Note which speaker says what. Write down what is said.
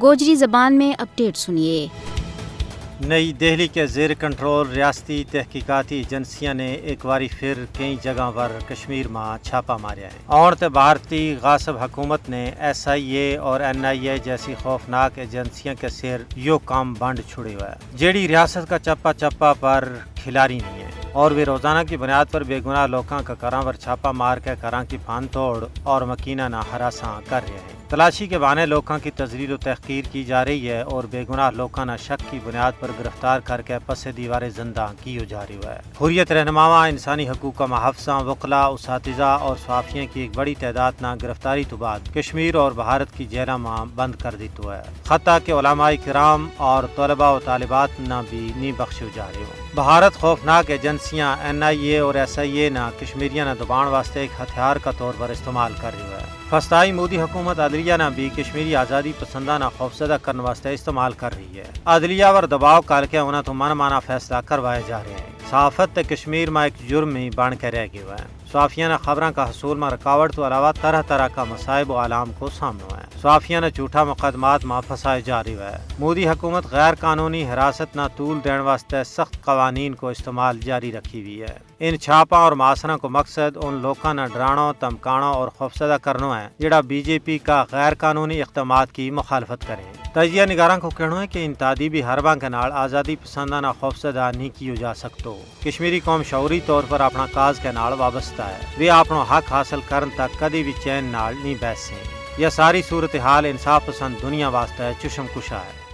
Speaker 1: گوجری زبان میں اپڈیٹ سنیے۔
Speaker 2: نئی دہلی کے زیر کنٹرول ریاستی تحقیقاتی ایجنسیاں نے ایک باری پھر کئی جگہ پر کشمیر میں چھاپا ماریا ہے اور بھارتی غاصب حکومت نے SIA اور NIA جیسی خوفناک ایجنسیاں کے سر یو کام بانڈ چھڑے ہوا ہے جیڑی ریاست کا چپا چپا پر کھلاری نہیں ہے اور وہ روزانہ کی بنیاد پر بے گناہ لوگوں کا کراں پر چھاپا مار کے کراں کی پھان توڑ اور مکینہ نہ ہراساں کر رہے ہیں۔ تلاشی کے بہانے لوگوں کی تذلیل و تحقیر کی جا رہی ہے اور بے گناہ لوگوں نہ شک کی بنیاد پر گرفتار کر کے پس دیوار زندہ کی جا رہی ہے۔ حریت رہنماواں، انسانی حقوق کا محافظاں، وکلاء، اساتذہ اور صحافیوں کی ایک بڑی تعداد نہ گرفتاری تو بعد کشمیر اور بھارت کی جیلوں میں بند کر دی تو ہے، حتیٰ کہ علماء کرام اور طلباء و طالبات نہ بھی نہیں بخشو جا رہے ہوں۔ بھارت خوفناک ایجنسیاں NIA اور SIA نہ کشمیریاں نہ دبان واسطے ایک ہتھیار کا طور پر استعمال کر رہی ہے۔ فسطائی مودی حکومت عدلیہ نہ بھی کشمیری آزادی پسندہ نہ خوفزدہ کرنے واسطے استعمال کر رہی ہے۔ عدلیہ ور دباؤ کر کے انہیں تو من مانا فیصلہ کروائے جا رہے ہیں۔ صحافت کشمیر میں ایک جرم ہی بن کے رہ گیا ہے۔ صحافیہ نے خبروں کا حصول میں رکاوٹ تو علاوہ طرح طرح کا مصائب و علام کو سامنے ہے۔ صحافیہ نے جھوٹا مقدمات میں پھنسائے جا رہی ہے۔ مودی حکومت غیر قانونی حراست نہ طول دینے واسطے سخت قوانین کو استعمال جاری رکھی ہوئی ہے۔ ان چھاپاں اور معاشروں کو مقصد ان لوگوں نے ڈرانا، دھمکانا اور خوفزدہ کرنا ہے جڑا BJP کا غیر قانونی اقدامات کی مخالفت کریں۔ تجزیہ نگاراں کو کہنا ہے کہ ان تعدیبی حرباں کے نال آزادی پسندہ نہ خوفزدہ نہیں کیو جا سکتو۔ کشمیری قوم شعوری طور پر اپنا کاز کے نال وابستہ ہے، وہ اپنا حق حاصل کرن تک کدی بھی چین نال نہیں بیسیں۔ یہ ساری صورتحال انصاف پسند دنیا واسطے چشم کشا ہے۔